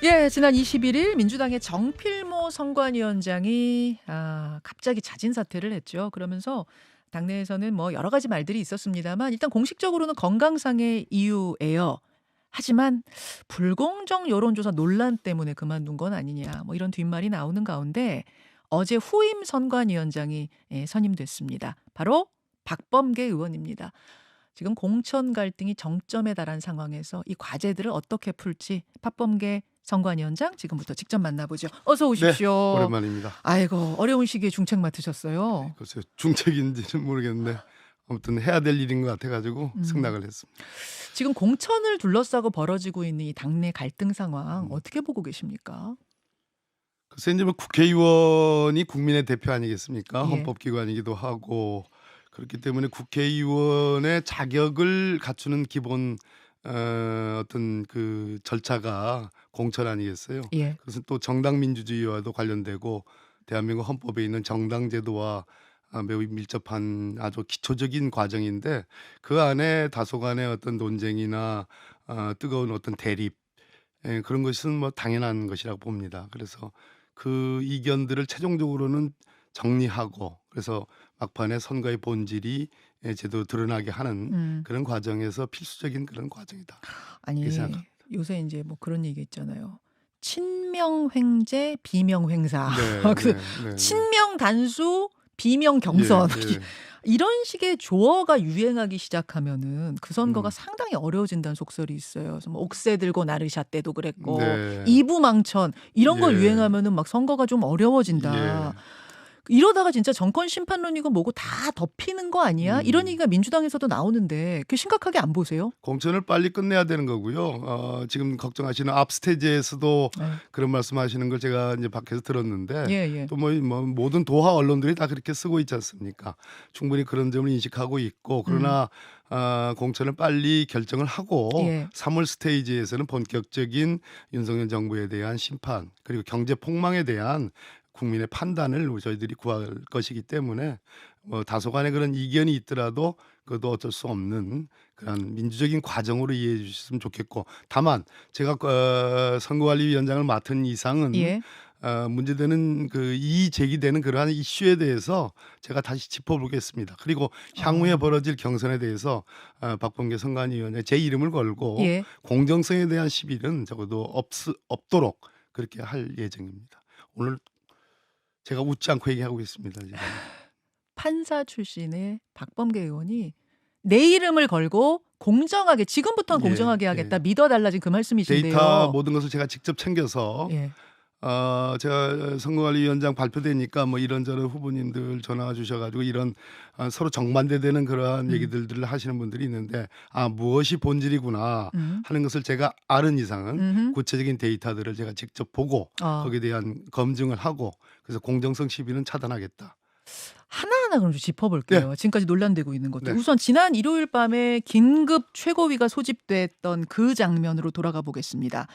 예, 지난 21일 민주당의 정필모 선관위원장이 갑자기 자진 사퇴를 했죠. 그러면서 당내에서는 뭐 여러 가지 말들이 있었습니다만 일단 공식적으로는 건강상의 이유예요. 하지만 불공정 여론조사 논란 때문에 그만둔 건 아니냐 뭐 이런 뒷말이 나오는 가운데 어제 후임 선관위원장이 선임됐습니다. 바로 박범계 의원입니다. 지금 공천 갈등이 정점에 달한 상황에서 이 과제들을 어떻게 풀지 박범계 선관위원장 지금부터 직접 만나보죠. 어서 네, 오십시오. 오랜만입니다. 아이고 어려운 시기에 중책 맡으셨어요. 글쎄요, 중책인지는 모르겠는데 아무튼 해야 될 일인 것 같아가지고 승낙을 했습니다. 지금 공천을 둘러싸고 벌어지고 있는 이 당내 갈등 상황 어떻게 보고 계십니까? 글쎄 이제 뭐 국회의원이 국민의 대표 아니겠습니까? 예. 헌법기관이기도 하고 그렇기 때문에 국회의원의 자격을 갖추는 기본 어떤 그 절차가 공천 아니겠어요? 예. 그것은 또 정당 민주주의와도 관련되고 대한민국 헌법에 있는 정당 제도와 매우 밀접한 아주 기초적인 과정인데 그 안에 다소간의 어떤 논쟁이나 뜨거운 어떤 대립 그런 것은 뭐 당연한 것이라고 봅니다. 그래서 그 이견들을 최종적으로는 정리하고 그래서 막판에 선거의 본질이 제대로 드러나게 하는 음. 그런 과정에서 필수적인 그런 과정이다. 아니 이렇게 생각합니다. 요새 이제 뭐 그런 얘기 있잖아요. 친명 횡재, 비명 횡사. 네, 그 네. 친명 단수, 비명 경선. 예, 예. 이런 식의 조어가 유행하기 시작하면은 그 선거가 음. 상당히 어려워진다는 속설이 있어요. 그래서 뭐 옥새 들고 나르샤 때도 그랬고 네. 이부망천 이런 거 예. 유행하면은 막 선거가 좀 어려워진다. 예. 이러다가 진짜 정권 심판론이고 뭐고 다 덮이는 거 아니야? 이런 얘기가 민주당에서도 나오는데 그 심각하게 안 보세요? 공천을 빨리 끝내야 되는 거고요. 지금 걱정하시는 앞 스테이지에서도 네. 그런 말씀하시는 걸 제가 이제 밖에서 들었는데 예, 예. 또 뭐 모든 도하 언론들이 다 그렇게 쓰고 있지 않습니까? 충분히 그런 점을 인식하고 있고 그러나 공천을 빨리 결정을 하고 예. 3월 스테이지에서는 본격적인 윤석열 정부에 대한 심판 그리고 경제 폭망에 대한 국민의 판단을 저희들이 구할 것이기 때문에 뭐 다소간의 그런 이견이 있더라도 그것도 어쩔 수 없는 그런 민주적인 과정으로 이해해 주셨으면 좋겠고 다만 제가 선거관리위원장을 맡은 이상은 예. 문제되는 그 이의 제기되는 그러한 이슈에 대해서 제가 다시 짚어보겠습니다. 그리고 향후에 벌어질 경선에 대해서 박범계 선관위원회 제 이름을 걸고 예. 공정성에 대한 시비는 적어도 없도록 그렇게 할 예정입니다. 오늘 제가 웃지 않고 얘기하고 있습니다. 지금. 판사 출신의 박범계 의원이 내 이름을 걸고 공정하게 지금부터는 예, 공정하게 하겠다. 예. 믿어달라 지금 그 말씀이신데요. 데이터 모든 것을 제가 직접 챙겨서 예. 제가 선거관리위원장 발표되니까 뭐 이런저런 후보님들 전화 주셔가지고 이런 서로 정반대되는 그러한 얘기들을 하시는 분들이 있는데 무엇이 본질이구나 하는 것을 제가 아는 이상은 구체적인 데이터들을 제가 직접 보고 거기에 대한 검증을 하고 그래서 공정성 시비는 차단하겠다. 하나하나 그럼 좀 짚어볼게요. 지금까지 논란되고 있는 것들. 네. 우선 지난 일요일 밤에 긴급 최고위가 소집됐던 그 장면으로 돌아가 보겠습니다.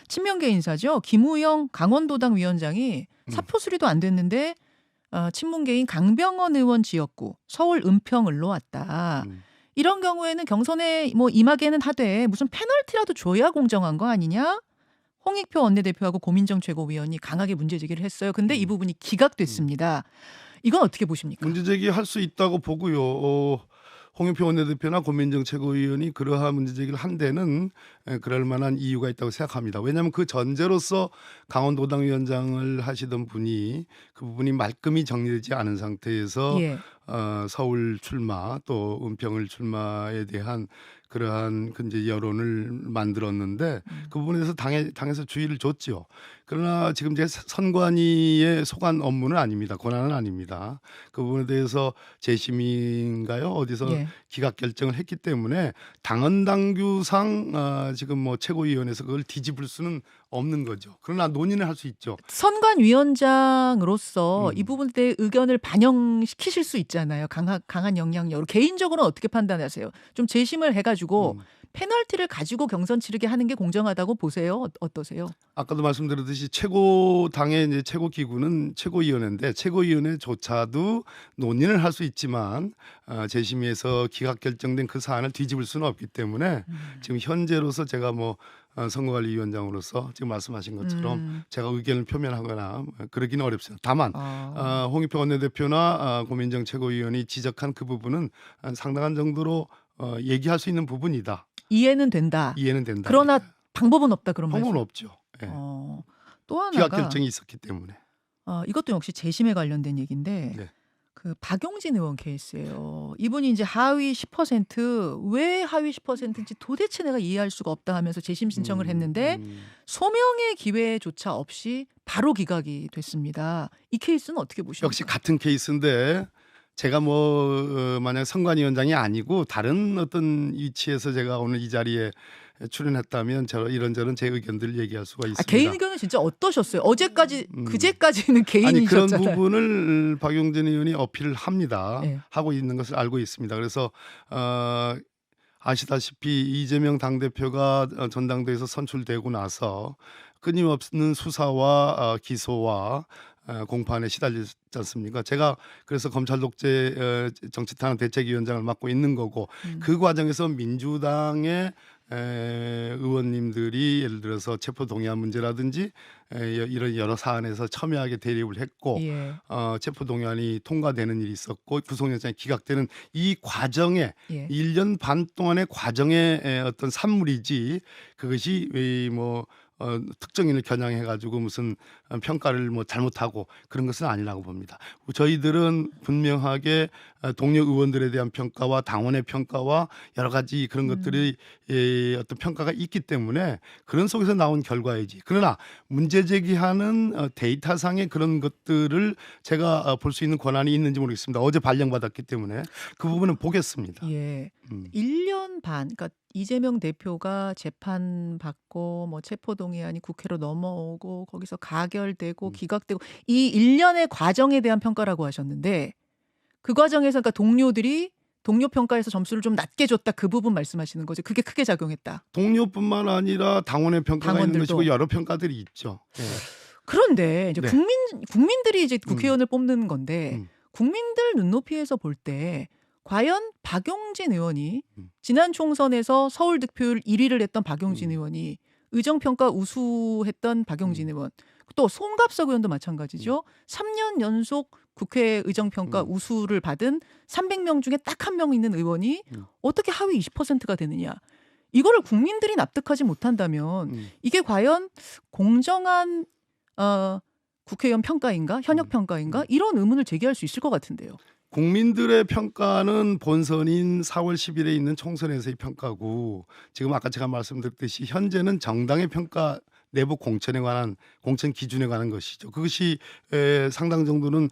친명계 인사죠. 김우영 강원도당 위원장이 사표 수리도 안 됐는데 친문계인 강병원 의원 지역구 서울 은평을로 왔다. 이런 경우에는 경선에 뭐 임하게는 하되 무슨 페널티라도 줘야 공정한 거 아니냐? 홍익표 원내대표하고 고민정 최고위원이 강하게 문제 제기를 했어요. 근데 이 부분이 기각됐습니다. 이건 어떻게 보십니까? 문제 제기할 수 있다고 보고요. 홍영표 원내대표나 고민정 최고위원이 그러한 문제 제기를 한 데는 그럴 만한 이유가 있다고 생각합니다. 왜냐하면 그 전제로서 강원도당 위원장을 하시던 분이 그 부분이 말끔히 정리되지 않은 상태에서 서울 출마 또 은평을 출마에 대한 그러한 그 이제 여론을 만들었는데 그 부분에 대해서 당에서 주의를 줬죠. 그러나 지금 제 선관위의 소관 업무는 아닙니다. 권한은 아닙니다. 그 부분에 대해서 재심인가요? 어디서 기각 결정을 했기 때문에 당헌 당규상 지금 뭐 최고위원회에서 그걸 뒤집을 수는 없는 거죠. 그러나 논의는 할 수 있죠. 선관위원장으로서 이 부분에 대해 의견을 반영시키실 수 있잖아요. 강한 영향력으로. 개인적으로는 어떻게 판단하세요? 좀 재심을 해가지고 페널티를 가지고 경선 치르게 하는 게 공정하다고 보세요? 어떠세요? 아까도 말씀드렸듯이 최고당의 이제 최고 기구는 최고위원회인데 최고위원회조차도 논의를 할 수 있지만 재심위에서 기각 결정된 그 사안을 뒤집을 수는 없기 때문에 지금 현재로서 제가 뭐 선거관리위원장으로서 지금 말씀하신 것처럼 음. 제가 의견을 표명하거나 그러기는 어렵습니다. 다만 아. 홍익표 원내대표나 고민정 최고위원이 지적한 그 부분은 상당한 정도로 얘기할 수 있는 부분이다. 이해는 된다. 이해는 된다. 그러나 방법은 없다 그런 말씀. 방법은 없죠. 예. 또 기각 하나가 결정이 있었기 때문에. 이것도 역시 재심에 관련된 얘기인데 네. 그 박용진 의원 케이스예요. 이분이 이제 하위 10%왜 하위 10%인지 도대체 내가 이해할 수가 없다 하면서 재심 신청을 했는데 소명의 기회조차 없이 바로 기각이 됐습니다. 이 케이스는 어떻게 보십니까? 역시 같은 케이스인데 제가 만약 선관위원장이 아니고 다른 어떤 위치에서 제가 오늘 이 자리에 출연했다면 이런저런 제 의견들을 얘기할 수가 있습니다. 개인 의견은 진짜 어떠셨어요? 어제까지 그제까지는 아니 그런 개인이셨잖아요. 부분을 박용진 의원이 어필을 합니다. 네. 하고 있는 것을 알고 있습니다. 그래서 아시다시피 이재명 당대표가 전당대회에서 선출되고 나서 끊임없는 수사와 기소와 공판에 시달리지 않습니까? 제가 그래서 검찰 독재 정치탄압 대책위원장을 맡고 있는 거고 그 과정에서 민주당의 의원님들이 예를 들어서 체포 동의안 문제라든지 이런 여러 사안에서 첨예하게 대립을 했고 예. 체포 동의안이 통과되는 일이 있었고 구속영장이 기각되는 이 과정에 예. 1년 반 동안의 과정의 어떤 산물이지 그것이 특정인을 겨냥해 가지고 무슨 평가를 잘못하고 그런 것은 아니라고 봅니다. 저희들은 분명하게 동료 의원들에 대한 평가와 당원의 평가와 여러 가지 그런 것들이 어떤 평가가 있기 때문에 그런 속에서 나온 결과이지. 그러나 문제 제기하는 데이터상의 그런 것들을 제가 볼 수 있는 권한이 있는지 모르겠습니다. 어제 발령받았기 때문에 그 부분은 보겠습니다. 예. 1년 반, 그러니까 이재명 대표가 재판 받고 뭐 체포동의안이 국회로 넘어오고 거기서 가결되고 기각되고 이 1년의 과정에 대한 평가라고 하셨는데 그 과정에서 그러니까 동료 평가에서 점수를 좀 낮게 줬다 그 부분 말씀하시는 거죠. 그게 크게 작용했다. 동료뿐만 아니라 당원의 평가가 있는 당원들도. 것이고 여러 평가들이 있죠. 예. 그런데 이제 네. 국민들이 이제 국회의원을 뽑는 건데 국민들 눈높이에서 볼 때 과연 박용진 의원이 지난 총선에서 서울 득표율 1위를 했던 박용진 의원이 의정평가 우수했던 박용진 의원 또 송갑석 의원도 마찬가지죠. 3년 연속 국회 의정평가 우수를 받은 300명 중에 딱 한 명 있는 의원이 어떻게 하위 20%가 되느냐. 이거를 국민들이 납득하지 못한다면 이게 과연 공정한 국회의원 평가인가 현역 평가인가 이런 의문을 제기할 수 있을 것 같은데요. 국민들의 평가는 본선인 4월 10일에 있는 총선에서의 평가고 지금 아까 제가 말씀드렸듯이 현재는 정당의 평가 내부 공천에 관한 공천 기준에 관한 것이죠. 그것이 상당 정도는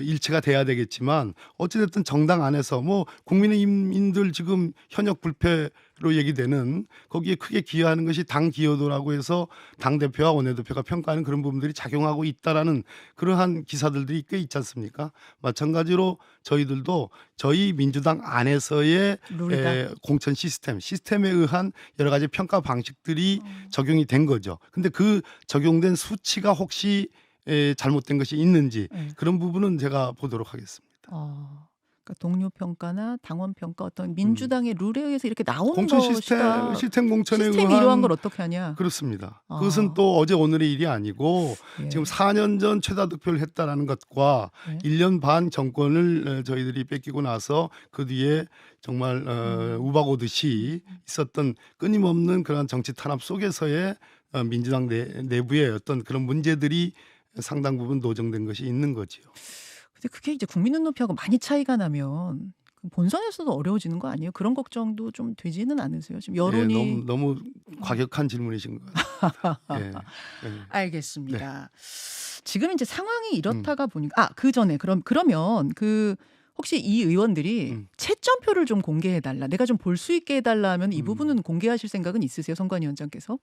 일치가 돼야 되겠지만 어찌됐든 정당 안에서 국민의힘인들 지금 현역 불패로 얘기되는 거기에 크게 기여하는 것이 당 기여도라고 해서 당 대표와 원내대표가 평가하는 그런 부분들이 작용하고 있다라는 그러한 기사들이 꽤 있지 않습니까? 마찬가지로 저희들도 저희 민주당 안에서의 공천 시스템에 의한 여러 가지 평가 방식들이 적용이 된 거죠. 근데 그 적용된 수치가 혹시 잘못된 것이 있는지 그런 부분은 제가 보도록 하겠습니다. 그러니까 동료 평가나 당원 평가 어떤 민주당의 룰에 의해서 이렇게 나온 공천 것이다. 시스템 공천에 시스템이 의한 이러한 걸 어떻게 하냐? 그렇습니다. 그것은 또 어제 오늘의 일이 아니고 지금 4년 전 최다 득표를 했다라는 것과 1년 반 정권을 저희들이 뺏기고 나서 그 뒤에 정말 우박오듯이 있었던 끊임없는 그런 정치 탄압 속에서의 민주당 내부의 어떤 그런 문제들이 상당 부분 노정된 것이 있는 거지요. 근데 그게 이제 국민 눈높이하고 많이 차이가 나면 본선에서도 어려워지는 거 아니에요? 그런 걱정도 좀 되지는 않으세요? 지금 여론이 너무 과격한 질문이신 것 같아요. 알겠습니다. 지금 이제 상황이 이렇다가 보니까 그 전에 그러면 혹시 이 의원들이 채점표를 좀 공개해 달라. 내가 좀 볼 수 있게 해 달라 하면 이 부분은 공개하실 생각은 있으세요? 선관위원장께서?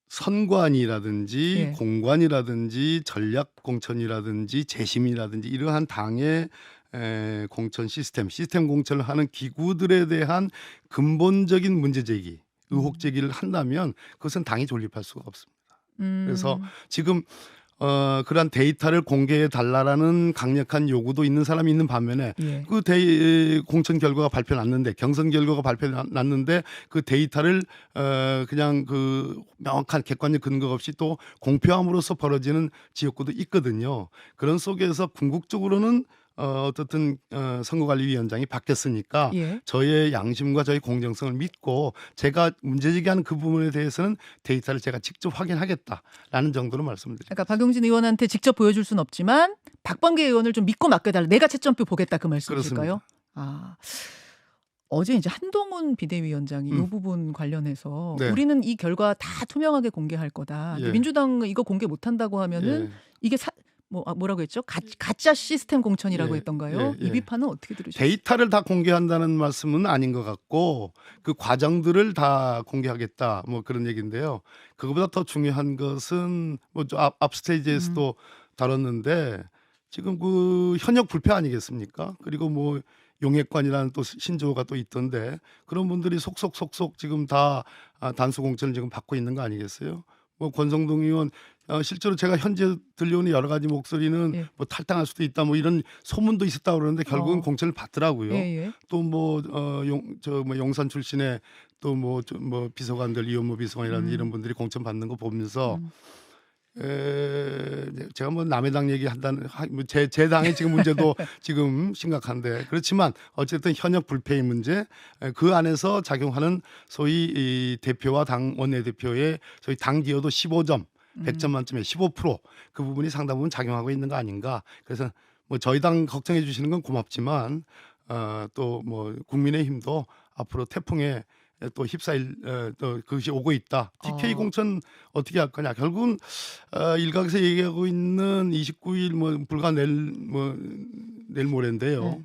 선관이라든지 공관이라든지 전략공천이라든지 재심이라든지 이러한 당의 공천 시스템 공천을 하는 기구들에 대한 근본적인 문제 제기, 의혹 제기를 한다면 그것은 당이 존립할 수가 없습니다. 그래서 지금 그러한 데이터를 공개해 달라라는 강력한 요구도 있는 사람이 있는 반면에 예. 그 공천 결과가 발표났는데 경선 결과가 발표났는데 그 데이터를 그냥 그 명확한 객관적 근거 없이 또 공표함으로써 벌어지는 지역구도 있거든요. 그런 속에서 궁극적으로는 어떻든 선거관리위원장이 바뀌었으니까 예. 저의 양심과 저의 공정성을 믿고 제가 문제제기하는 그 부분에 대해서는 데이터를 제가 직접 확인하겠다라는 정도로 말씀드립니다. 그러니까 박용진 의원한테 직접 보여줄 수는 없지만 박범계 의원을 좀 믿고 맡겨달라. 내가 채점표 보겠다 그 말씀이실까요? 그렇습니다. 아, 어제 이제 한동훈 비대위원장이 이 부분 관련해서 네. 우리는 이 결과 다 투명하게 공개할 거다. 근데 예. 민주당 이거 공개 못한다고 하면은 예. 이게 뭐라고 했죠? 가짜 시스템 공천이라고 예. 했던가요? 예. 이 비판은 어떻게 들으셨어요? 데이터를 다 공개한다는 말씀은 아닌 것 같고 그 과정들을 다 공개하겠다 뭐 그런 얘기인데요. 그거보다 더 중요한 것은 앞 스테이지에서도 다뤘는데 지금 그 현역 불패 아니겠습니까? 그리고 뭐 용액관이라는 또 신조어가 또 있던데 그런 분들이 속속 지금 다 단수 공천을 지금 받고 있는 거 아니겠어요? 뭐 권성동 의원 실제로 제가 현재 들려오는 여러 가지 목소리는 예. 뭐 탈당할 수도 있다 뭐 이런 소문도 있었다고 그러는데 결국은 공천을 받더라고요. 예. 또 뭐 용산 출신의 또 뭐 비서관들 이현모 비서관이라든지 이런 분들이 공천 받는 거 보면서 제가 뭐 남의 당 얘기한다는 제 당의 지금 문제도 지금 심각한데 그렇지만 어쨌든 현역 불패의 문제 그 안에서 작용하는 소위 이 대표와 당 원내대표의 소위 당 기여도 15점 100점 만점에 15%그 부분이 상당 부분 작용하고 있는 거 아닌가. 그래서 뭐 저희 당 걱정해 주시는 건 고맙지만 또 뭐 국민의힘도 앞으로 태풍에 또 휩싸일 또 그것이 오고 있다. TK 공천 어떻게 할 거냐. 결국은 일각에서 얘기하고 있는 29일 뭐 불과 내일 모레인데요.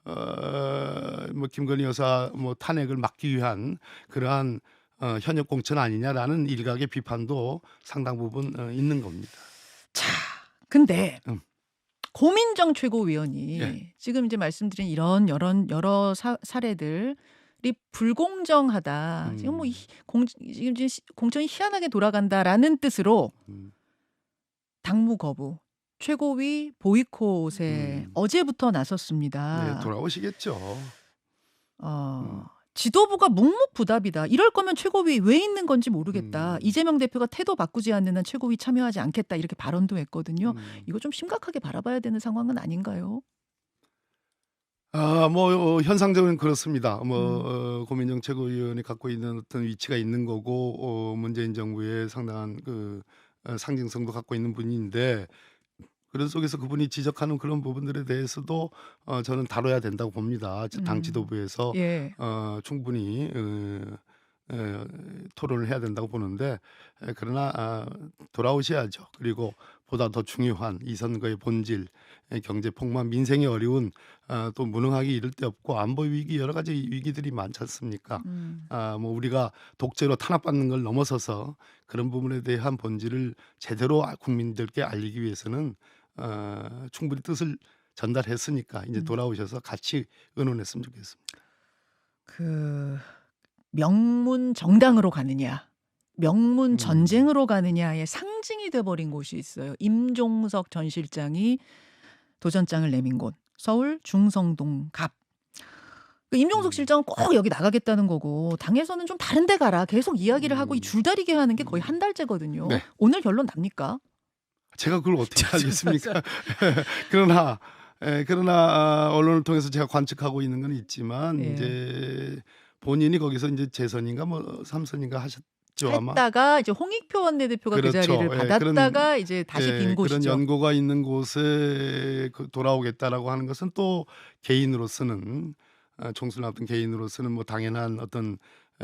뭐 김건희 여사 뭐 탄핵을 막기 위한 그러한 현역 공천 아니냐라는 일각의 비판도 상당 부분 있는 겁니다. 자, 근데 음. 고민정 최고위원이 예. 지금 이제 말씀드린 이런 여러 사례들이 불공정하다. 지금 뭐 지금 공천이 희한하게 돌아간다라는 뜻으로 당무 거부, 최고위 보이콧에 어제부터 나섰습니다. 네, 돌아오시겠죠. 지도부가 묵묵부답이다. 이럴 거면 최고위 왜 있는 건지 모르겠다. 이재명 대표가 태도 바꾸지 않는 한 최고위 참여하지 않겠다. 이렇게 발언도 했거든요. 이거 좀 심각하게 바라봐야 되는 상황은 아닌가요? 뭐 현상적으로는 그렇습니다. 고민정 최고위원이 갖고 있는 어떤 위치가 있는 거고 문재인 정부의 상당한 그 상징성도 갖고 있는 분인데 그런 속에서 그분이 지적하는 그런 부분들에 대해서도 저는 다뤄야 된다고 봅니다. 당 지도부에서 예. 충분히 토론을 해야 된다고 보는데 그러나 돌아오셔야죠. 그리고 보다 더 중요한 이 선거의 본질, 경제 폭망, 민생이 어려운 또 무능하기 이를 데 없고 안보 위기 여러 가지 위기들이 많지 않습니까? 뭐 우리가 독재로 탄압받는 걸 넘어서서 그런 부분에 대한 본질을 제대로 국민들께 알리기 위해서는 충분히 뜻을 전달했으니까 이제 돌아오셔서 같이 의논했으면 좋겠습니다. 그 명문 정당으로 가느냐, 명문 전쟁으로 가느냐의 상징이 돼버린 곳이 있어요. 임종석 전 실장이 도전장을 내민 곳, 서울 중성동 갑. 임종석 실장은 꼭 여기 나가겠다는 거고 당에서는 좀 다른 데 가라 계속 이야기를 하고 이 줄다리기 하는 게 거의 한 달째거든요. 네. 오늘 결론 납니까? 제가 그걸 어떻게 알겠습니까? 그러나 언론을 통해서 제가 관측하고 있는 건 있지만 예. 이제 본인이 거기서 이제 재선인가 뭐 3선인가 하셨죠 아마. 했다가 이제 홍익표 원내대표가 그 그렇죠. 자리를 예, 받았다가 이제 다시 빈 곳이죠. 그런 연고가 있는 곳에 돌아오겠다라고 하는 것은 또 개인으로서는 총수를 앞둔 개인으로서는 뭐 당연한 어떤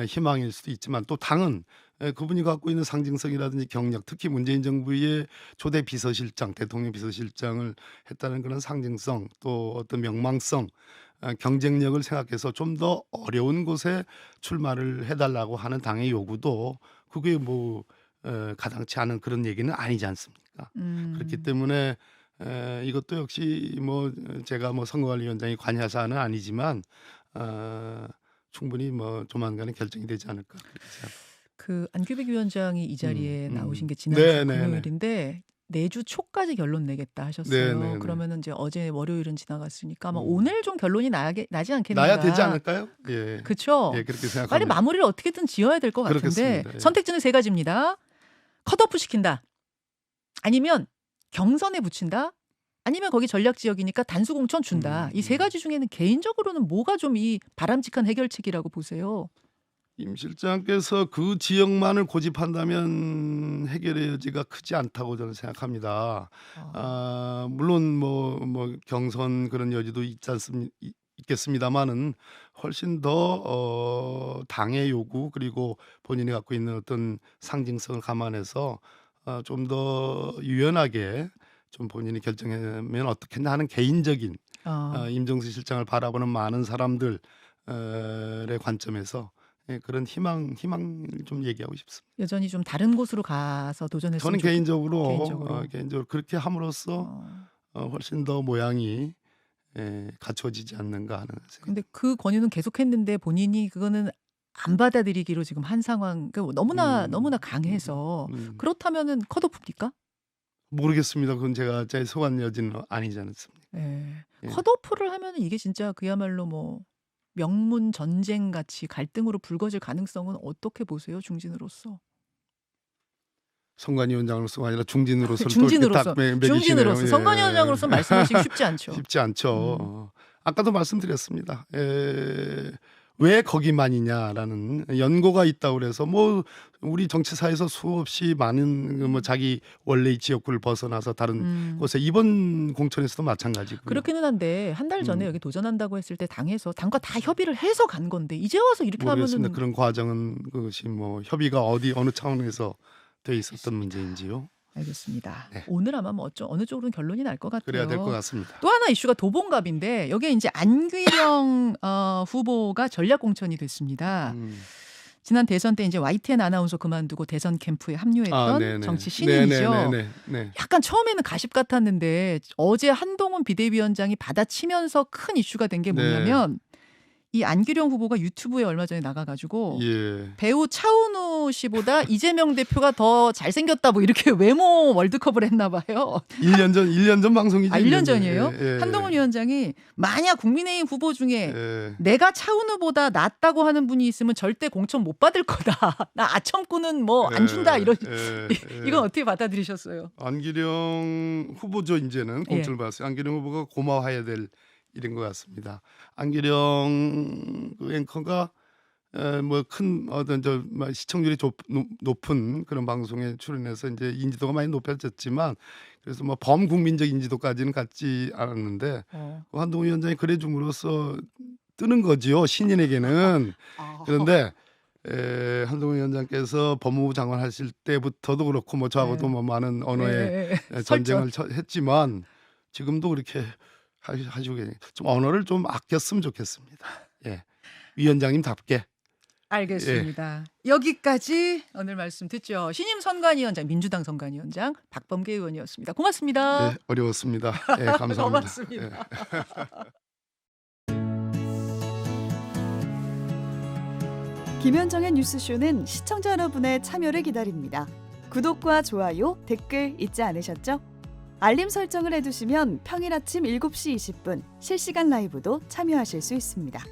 희망일 수도 있지만 또 당은 그분이 갖고 있는 상징성이라든지 경력, 특히 문재인 정부의 초대 비서실장, 대통령 비서실장을 했다는 그런 상징성, 또 어떤 명망성, 경쟁력을 생각해서 좀 더 어려운 곳에 출마를 해달라고 하는 당의 요구도 그게 뭐 가당치 않은 그런 얘기는 아니지 않습니까? 그렇기 때문에 이것도 역시 뭐 제가 뭐 선거관리위원장이 관여할 사안은 아니지만 충분히 뭐 조만간에 결정이 되지 않을까 그렇게 생각합니다. 그 안규백 위원장이 이 자리에 나오신 게 지난 네, 네, 네. 금요일인데 내주 초까지 결론 내겠다 하셨어요. 네네네. 그러면은 이제 어제 월요일은 지나갔으니까 아마 음. 오늘 좀 결론이 나지 않겠는가. 나야 되지 않을까요? 예. 그렇죠. 예, 그렇게 빨리 생각합니다. 마무리를 어떻게든 지어야 될 것 같은데 그렇겠습니다. 예. 선택지는 세 가지입니다. 컷오프 시킨다. 아니면 경선에 붙인다. 아니면 거기 전략 지역이니까 단수 공천 준다. 이 세 가지 중에는 개인적으로는 뭐가 좀 이 바람직한 해결책이라고 보세요? 임 실장께서 그 지역만을 고집한다면 해결의 여지가 크지 않다고 저는 생각합니다. 물론 뭐 경선 그런 여지도 있겠습니다만은 훨씬 더 당의 요구 그리고 본인이 갖고 있는 어떤 상징성을 감안해서 좀 더 유연하게 좀 본인이 결정하면 어떻겠나 하는 개인적인 임종수 실장을 바라보는 많은 사람들의 관점에서 그런 희망을 좀 얘기하고 싶습니다. 여전히 좀 다른 곳으로 가서 도전했으면 저는 개인적으로. 개인적으로 그렇게 함으로써 훨씬 더 모양이 갖춰지지 않는가 하는 생각. 근데 그 권유는 계속했는데 본인이 그거는 안 받아들이기로 지금 한 상황. 그러니까 너무나 강해서 그렇다면은 컷오프입니까? 모르겠습니다. 그건 제가 제 소관 여지는 아니지 않습니까? 예. 예. 컷오프를 하면은 이게 진짜 그야말로 뭐 명문 전쟁 같이 갈등으로 불거질 가능성은 어떻게 보세요, 중진으로서? 선관위원장으로서가 아니라 중진으로서 중진으로서 선관위원장으로서 말씀하시기 쉽지 않죠. 쉽지 않죠. 아까도 말씀드렸습니다. 왜 거기만이냐라는 연고가 있다고 그래서 뭐 우리 정치사에서 수없이 많은 뭐 자기 원래의 지역구를 벗어나서 다른 곳에 이번 공천에서도 마찬가지고요. 그렇기는 한데 한 달 전에 여기 도전한다고 했을 때 당에서 당과 다 협의를 해서 간 건데 이제 와서 이렇게 모르겠습니다. 하면은 그런 과정은 그것이 뭐 협의가 어느 차원에서 돼 있었던 문제인지요. 알겠습니다. 네. 오늘 아마 뭐 어느 쪽으로는 결론이 날 것 같아요. 그래야 될 것 같습니다. 또 하나 이슈가 도봉갑인데 여기에 이제 안규령 후보가 전략 공천이 됐습니다. 지난 대선 때 이제 YTN 아나운서 그만두고 대선 캠프에 합류했던 정치 신인이죠. 네. 약간 처음에는 가십 같았는데 어제 한동훈 비대위원장이 받아치면서 큰 이슈가 된 게 뭐냐면 이 안규령 후보가 유튜브에 얼마 전에 나가가지고 배우 차은우 씨보다 이재명 대표가 더 잘생겼다 뭐 이렇게 외모 월드컵을 했나 봐요. 1년 전 방송이죠. 1년 전이에요? 한동훈 위원장이 만약 국민의힘 후보 중에 내가 차은우보다 낫다고 하는 분이 있으면 절대 공천 못 받을 거다. 나 아첨꾼은 뭐 안 준다. 이런 이건 어떻게 받아들이셨어요? 안규령 후보죠. 이제는 공천을 받았어요. 안규령 후보가 고마워해야 될 일인 것 같습니다. 안규령 앵커가 뭐 큰 어떤 시청률이 높은 그런 방송에 출연해서 이제 인지도가 많이 높아졌지만 그래서 뭐 범국민적 인지도까지는 갖지 않았는데 한동훈 위원장이 그래 줌으로써 뜨는 거지요. 신인에게는. 그런데 한동훈 위원장께서 법무부 장관 하실 때부터도 그렇고 뭐 저하고도 뭐 많은 언어의 전쟁을 했지만 지금도 그렇게 하시고 좀 언어를 좀 아꼈으면 좋겠습니다. 위원장님답게. 알겠습니다. 여기까지 오늘 말씀 듣죠. 신임 선관위원장, 민주당 선관위원장 박범계 의원이었습니다. 고맙습니다. 네, 어려웠습니다. 감사합니다. 고맙습니다. 김현정의 뉴스쇼는 시청자 여러분의 참여를 기다립니다. 구독과 좋아요, 댓글 잊지 않으셨죠? 알림 설정을 해두시면 평일 아침 7시 20분 실시간 라이브도 참여하실 수 있습니다.